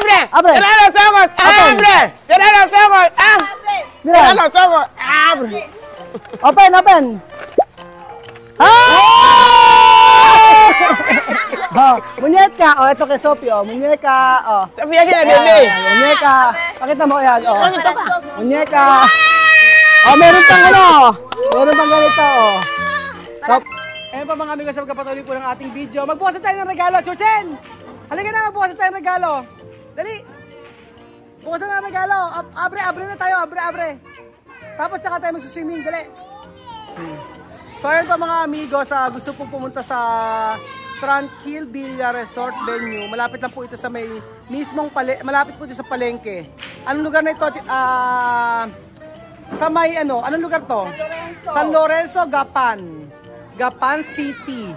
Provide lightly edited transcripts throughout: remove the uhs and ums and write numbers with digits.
¡Abre! ¡Abre! ¡Cierra los ojos! ¡Abre! ¡Cierra los ojos! Mira. ¡Cierra los ojos! ¡Abre! Open, open! Oh, muñeca. Oh, ito kay Sophie. Oh, muñeca. Oh. Sofía tiene bebé. Muñeca. Pakita mo yan. Oh. Muñeca. Oh, meron pang ano. Meron pang ganito. Oh. So, ayun pa mga amigo, sa magkapatuloy po ng ating video. Magbukas tayo ng regalo, Chuchen! Halika na, magbukas tayo ng regalo. Dali! Bukas na ng regalo. Abre na tayo. Abre. Tapos tsaka tayo magsuswimming. Dali! So ayun pa mga amigo, sa gusto pong pumunta sa Tranquil Villa Resort Venue. Malapit lang po ito sa may mismong malapit po ito sa palengke. Anong lugar na ito? Sa may ano? Anong lugar to? San Lorenzo, Gapan City.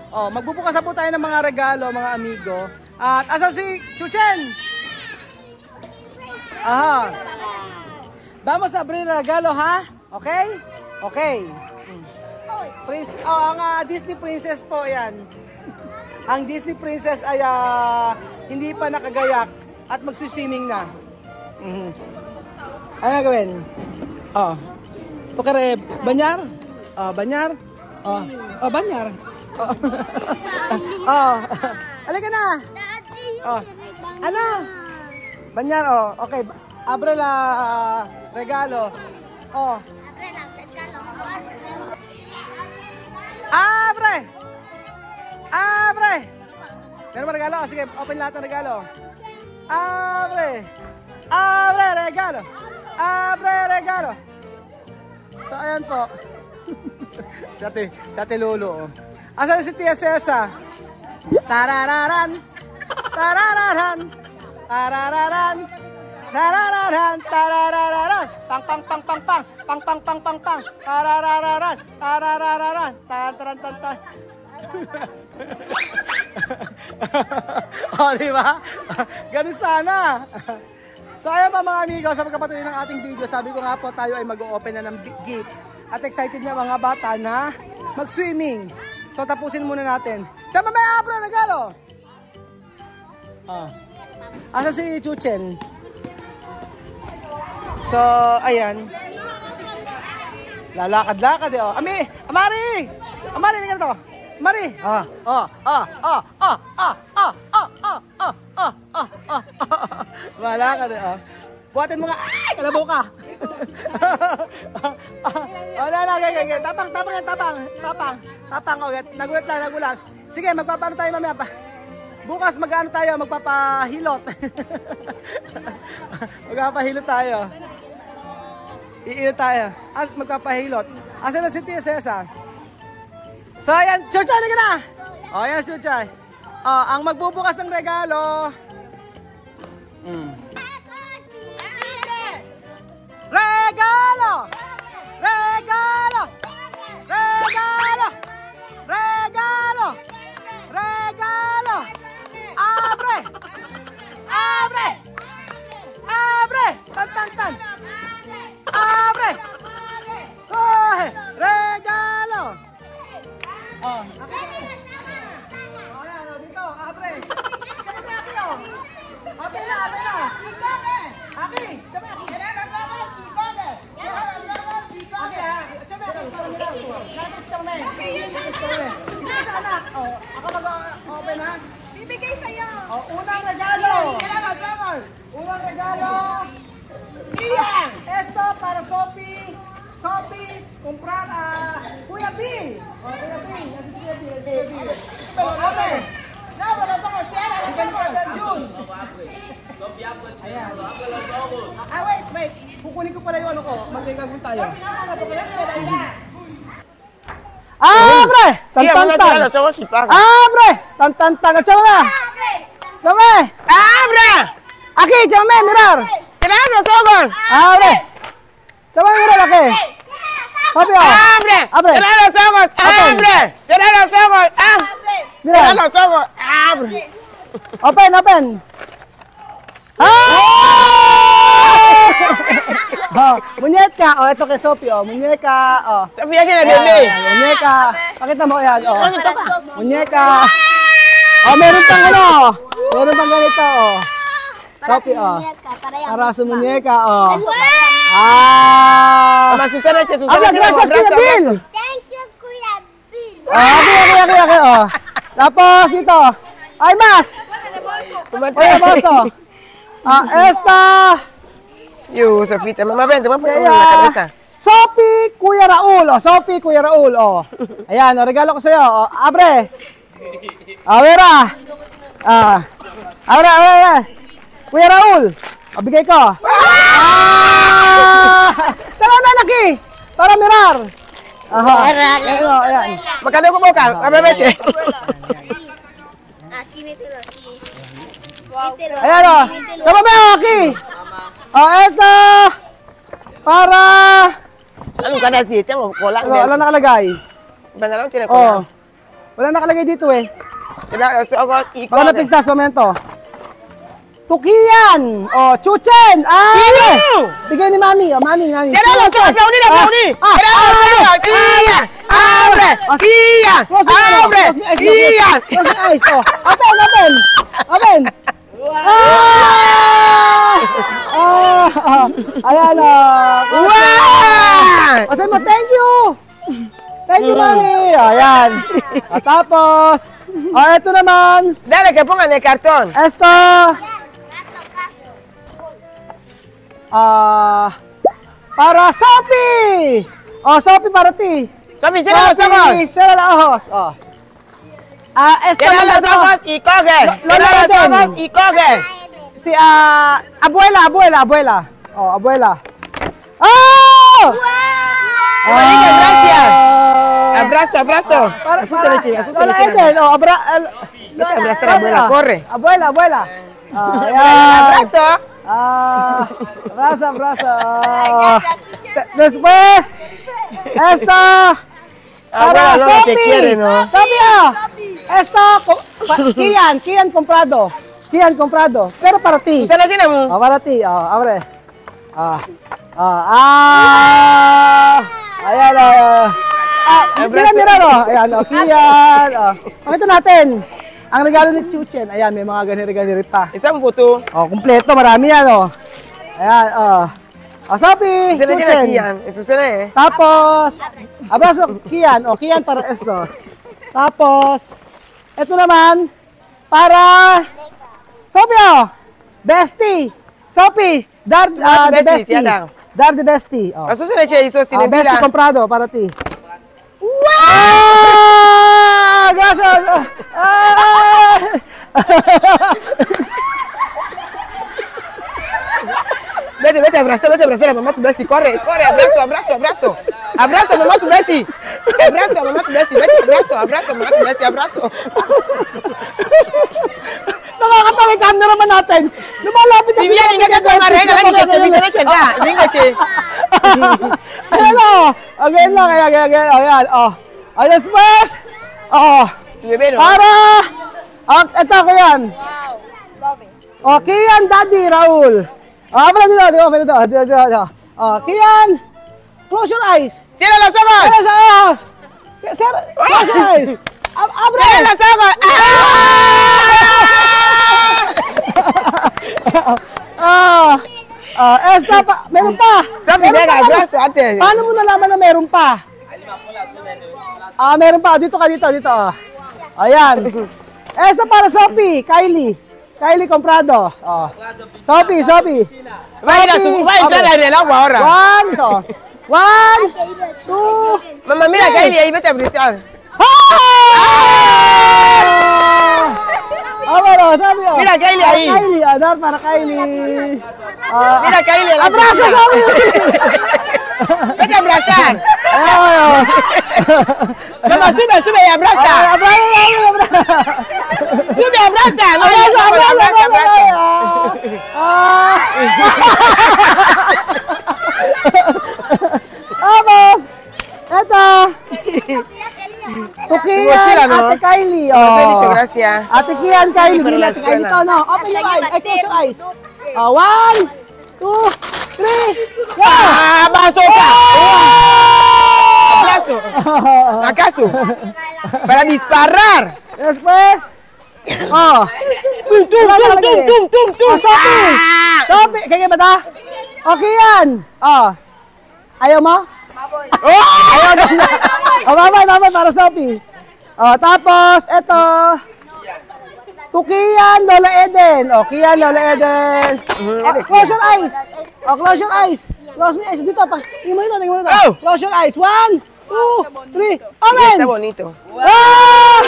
Oh, magbubukas na po tayo ng mga regalo mga amigo. At asa si Chuchen? Aha. Vamos a abrir regalo, ha? Okay? Okay. Ang Disney Princess po yan. Ang Disney Princess ay hindi pa nakagayak at magsuswimming na. Ano nga gawin? Oh. Tukare, banyar? Oh, banyar? Oh, banyar? Oh. Oh. Halika na! Oh. Ano? Banyar, oh. Okay. Abre la regalo. Oh. Abre! Abre! Meron ba regalo? Oh, sige, open lahat ng regalo. Abre! Abre regalo! Abre regalo! So, ayan po. Si ate Lolo. Oh. Asan si Tia Cesa? Tarararan! Tarararan! Tarararan! Tarararan! Tarararan! Pang pang pang pang pang! Pang pang pang pang pang! Tarararan! Tarararan! Taran-taran-taran! Oh, di ba? Ganun sana. So ayan pa mga amigo, sa pagkapatuloy ng ating video, sabi ko nga po tayo ay mag-o-open na ng gifts. At excited na mga bata na mag-swimming. So tapusin muna natin. Sama may abro regalo. Asa si Chuchen? So ayan. Lalakad-lakad eh. Oh. Amari! Amari, hindi ka na to. Mari! Wala ka din, buhatin mo nga, ay! Kalabaw ka! Wala na, ganyan. Tapang, okay. Nagulat. Sige, magpapaano tayo mamaya pa. Bukas mag-ano tayo, magpapahilot. Magpapahilot tayo. Iilot tayo. Magpapahilot. Asan na si Tia Cesa? So ayan, Chuchay, halika na! O, ayan si Chuchay. Ang magbubukas ng regalo. Regalo! Regalo! Regalo! Regalo! Regalo! Abre! Abre! Abre! Tan! Abre! Oh, regalo! Oh, ayan, dito, abre. Abre na. Aki, sabi aki. Isa anak. Oh, ako mag-open ha. Bibigay sa'yo. Oh, unang regalo. Unang regalo. Iyan. Esto para Sophie. Comprar Kuya Bill. Oh, Kuya Bill. Kuya Bill. Okay. Now, wala sa ko. Sierra. June. Ayan. Wait. Kukunin ko pala yung ano ko. Magkagagawin tayo. Abre! Tan! Abre! Tan! Chama! ¡Abre! Aquí, chama, mirar. ¡Cierra los ojos! Abre! Chama, mirar aquí. Fabio. ¡Abre! ¡Cierra los ojos! ¡Abre! ¡Cierra los ojos! ¡Cierra los ojos! ¡Abre! Open! Muñeca. Oh, ito kay Sophie. Oh, muñeca. Oh. Sofía tiene bebé. Muñeca. Pakita mo yan. Oh. Muñeca. Oh, meron pang ano. Meron pang ganito. Oh. Sophie, oh. Para sa muñeca, oh. Susana, Gracias, Kuya Bill. Thank you, Kuya Bill. Okay, oh. Tapos dito. Ay, Mas. Oye, Boso. Esta. Sofita, mamá, vente, vamos a poner Kaya, la cabeza. Sophie, Kuya Raul, oh. Sophie, Kuya Raul, oh. Ayan, oh, regalo ko sa'yo, oh. Abre. Vera. Abre. Kuya Raul. O, bigay ko. Tsaka na, Naki. Para mirar. Aha. Ayan. Magkano ko mo ka? Abre. Ayan, oh. Sama mo, Naki. Oh, eto. Para. Anong ka na si? Tiyan mo, kola. Wala nakalagay. Iba na lang, tinan ko Oh. lang. Wala nakalagay dito eh. Tinan, so ako, ikaw. Baka napigtas, momento. Tukian! O, Chuchen! Sino? Bigay ni Mami. O, Mami. Tinan lang, so aplaudi na, aplaudi. Tinan lang, Tiyan! Abre! Tiyan! Abre! Tiyan! Close your eyes. O, open! Ayan o. Wow! O, sabi mo, thank you! Thank you, Mami! O, ayan. At tapos, o, eto naman. Dale, que pongan el cartón. Esto. Para Sophie! Oh, Sophie para ti. Sophie, cierra los ojos. Cierra los ojos. Oh. Esto Cierra naman los ojos y coge. Lola Cierra los Eden. ojos y coge. Si, abuela. Oh, abuela. Oh! Abuelita, gracias. Abrazo. Lola Eden. Oh, Abraza a la abuela, corre. Abuela. Abrazo. Abrazo. Después, esta para Abuela, no, que Sophie. quiere, ¿no? Sophie, esta Kian comprado. Pero para ti. ¿Usted la tiene, mo? Para ti. Abre. Ayan. Kian nila, ayan, Kian. Pakita natin. Ang regalo ni Chuchen. Ayan, may mga ganiri-ganiri pa. Isang puto. Kumpleto, marami yan, Ayan, Sophie, Usted la tiene Chuchen. aquí, Ian. Es usted, eh. Tapos, abrazo, Kian. Kian para esto. Tapos, ito naman, para Sophie, Bestie. Sophie, the Bestie, Bestie. tiada. Dar the Bestie. A su se le eche hizo sin Bestie pila. comprado para ti. Wow! Gracias! Vete, abraza a mamá tu bestie. Corre, abrazo. Abrazo a mamá tu bestie. Abrazo a mamá tu bestie. Vete, abrazo a mamá tu bestie, abrazo. Nakakatawa yung camera naman natin. Lumalapit na Vivian, ingat ka mga rega. Venga, che. Ayan o. Again lang. Ayan. Ayan, smash. Tu bebé, no? Para. Ito ko yan. Kian, Daddy, Raul. Pala dito. Kian. Close your eyes. Cierra los ojos. Close your eyes. Abre. Cierra los ojos. Esta pa. Meron pa. Sophie, Meron venga, pa. abrazo antes. Paano mo nalaman na meron pa? Meron pa. Dito. Ayan. Esta para Sophie. Kylie comprado. Sophie. Va a entrar en el agua ahora. One, two. Mamá, mira, Kylie, ahí vete a brisar. Sabi. Mira, Kylie ahí. Dar para Kylie. Mira, Kylie. Abrazo, Sophie. Vete a abrazar. Mamá, sube y abraza. Sube, abraza. Abraza. Vamos. Ito. Tukian, no? Ate Kylie. Felicio, gracias. Ate Kian, Kylie. Para Bila la Ate Kylie escuela. to, no? Open your eyes. Close your eyes. 1, 2, 3. Abrazo. Abrazo. ¿Acaso? Para disparar. Después, Oh. Tum. Oh, Sophie. Sophie, kaya ba ta? Okay yan. Oh. Ayaw mo? Ayaw na. Oh, mamay, para Sophie. Oh, tapos, eto. Tukian, Lola Eden. Oh, Kian, Lola Eden. Oh, close your eyes. Oh, close your eyes. Close my eyes. Dito, tingin mo nito. Oh. Close your eyes. 1, 2, 3. Open! Está bonito. Ah!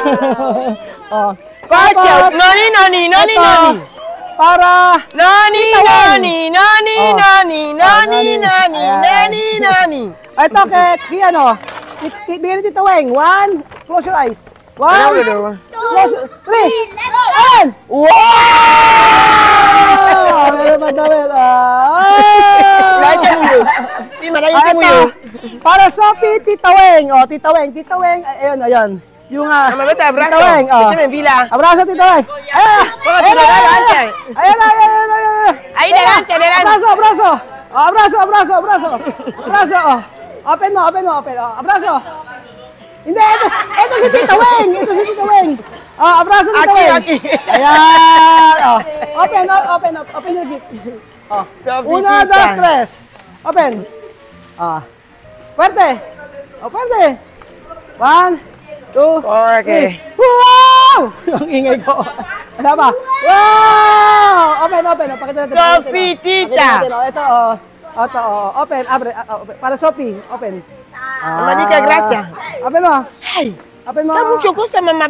Oh. Coche. Nani. Para Nani. ito kay Kiano. Bigyan ni Tita Weng. 1, close your eyes. 1, close, 3, and Wow! meron pa damit. Lahat mo. Di manayin mo yun. Para Sophie, Tita Weng. Oh, Tita Weng. Ayun. Yung Mamabete, abrazo. Tita Weng. Oh. Échame en fila. Abrazo, Tita Weng. Póngate adelante. Ayan. Ahí, adelante. Abrazo. Oh. Open mo. Oh, abrazo. Hindi, ito si Tita Weng. Oh, abrazo Tita Weng. Aquí. Ayan. Oh. Open your gift. Oh. Sophie, 1, 2, tita. 3. Open. Ah. Fuerte. 1, 2, Okay. 3. Wow! Ang ingay ko. Ano ba? Wow! Open. Pakita natin. Sophie, tita. Ito, open. Abre. Para Sophie. Open. Mamadita, gracias. Open mo. Ay, Open mo. está mucho cosa, mamá.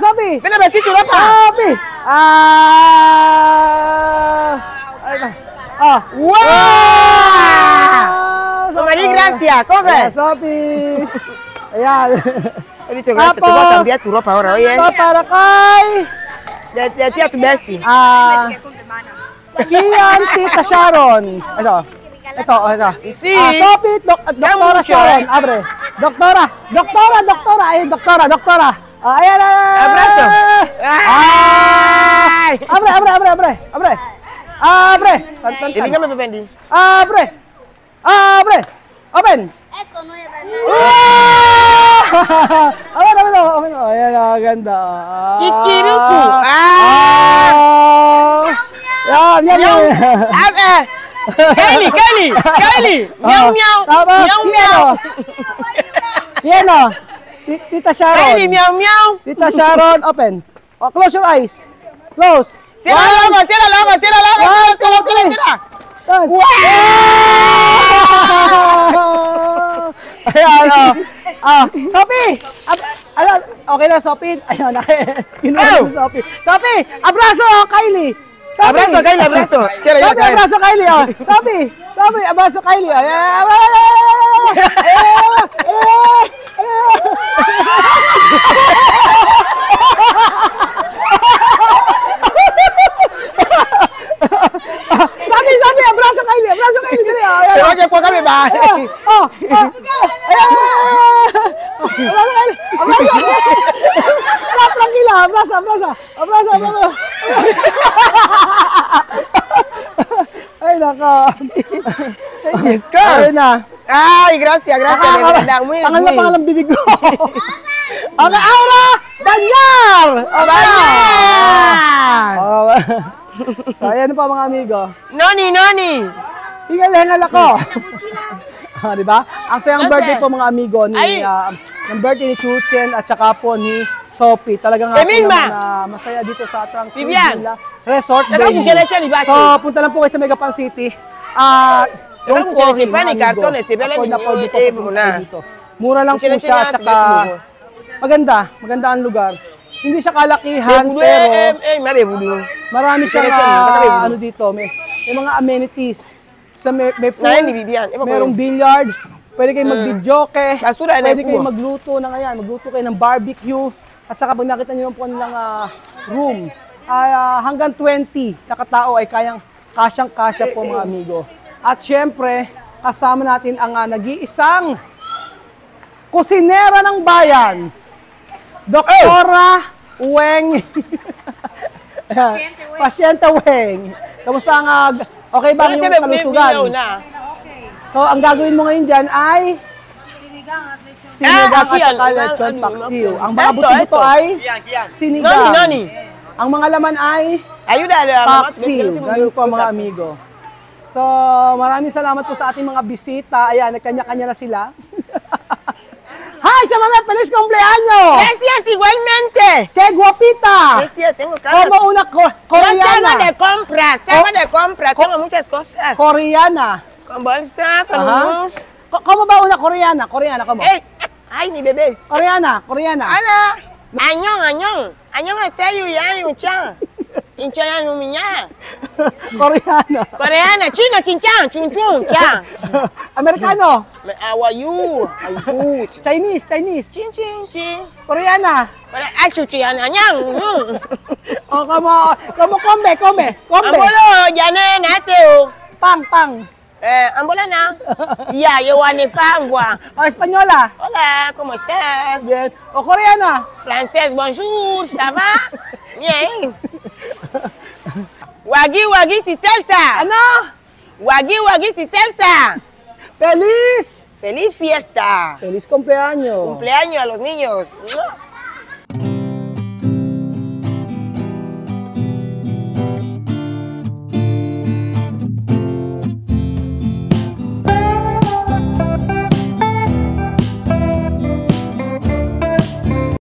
Sophie. Ven a besito, Europa. Sophie. Wow! Mamá, gracias. Coge. Sophie. Ayan. He dicho gracias, te voy a cambiar tu ropa ahora, oye. Ito para kay De ti a tu Messi. Kian, Tita Sharon. Ito. Sí. Sophie, Doktora mucho, Sharon. Abre. Doktora. Ayun, Doktora. Ayan. Abrazo. Ay. Abre. Dígame, Pependi. Abre. Open. Esto no es Open. Ayan, ganda. Kikiruku. Yum. Kylie. Miau. Piano. Tita Sharon. Kylie, miau. Tita Sharon, open. Oh, close your eyes. Close. Cierra la boca. Wow! Ayan, Sophie! Okay na, Sophie. Ayan, kinuha ni Sophie. Sophie, abrazo, Kylie! Abrazo, Kylie, abrazo. Sophie, abrazo, Kylie. Sophie, abrazo, Kylie. Sabi, abrazo Kylie, dali. Pero que cuál me va. Abrazo. Tranquila, abrazo. Ay, nako. Yes, ka. Ayun na. Ay, gracias, de verdad. Muy Pangalang bibig ko. Okay, Aura Banyar! So, ayan pa mga amigo. Noni. Hingal ako. Di ba? Ang sayang birthday po mga amigo ni ng birthday ni Chuchen at saka po ni Sophie. Talagang naman masaya dito sa Tranquil Resort. So, punta lang po kayo sa Megapan City. Don't worry, mga amigo. Mura lang po siya at saka maganda ang lugar. Hindi siya kalakihan, pero marami siyang dito. May mga amenities. May pool, merong billiard, pwede kayong mag-videoke, pwede kayong magluto kayo ng barbecue, at saka pag nakita nyo po nilang room, hanggang 20 na katao ay kasyang-kasya po mga amigo. At syempre, kasama natin ang nag-iisang kusinera ng bayan, Doktora Weng. Pasyente Weng. Kamusta ang okay ba yung kalusugan? So, ang gagawin mo ngayon dyan ay sinigang at saka lechon paksiw. Ang mga buto-buto ay sinigang. Ang mga laman ay Ayuda a la mamá tu bestia. paksiw. Ganun po mga amigo. So, maraming salamat po sa ating mga bisita. Ayan, nagkanya-kanya na sila. Hi, chamame! Feliz cumpleaños! Gracias igualmente. ¡Qué guapita! Gracias, tengo caras. Como una Yo salgo de coreana. compras, tengo muchas cosas. Coreana. Con bolsa, con Ajá. unos... ¿Cómo va una coreana? Coreana, ¿cómo? Ay, mi bebé. Coreana, coreana. Ana, añón. Añón haseyo ya, yunchan. Incha ya, numinya. Coreana. Coreana, chino, chinchan, chunchun, chan. Americano. Awayu, ayu. Chinese, Chinese. Chin, chin, chin. Coreana. Ay, chuchi, anyang. O, como come. Ambolo, yane, nateo. Pang. Ambola na. Ya, yo wane fangwa. O, española. Hola, ¿cómo estás? Bien. O, coreana. Français, bonjour, ça va? Bien. Wagi, si salsa. Ano? Wagi, si salsa. Feliz. Feliz fiesta. Feliz cumpleaños. Cumpleaños a los niños.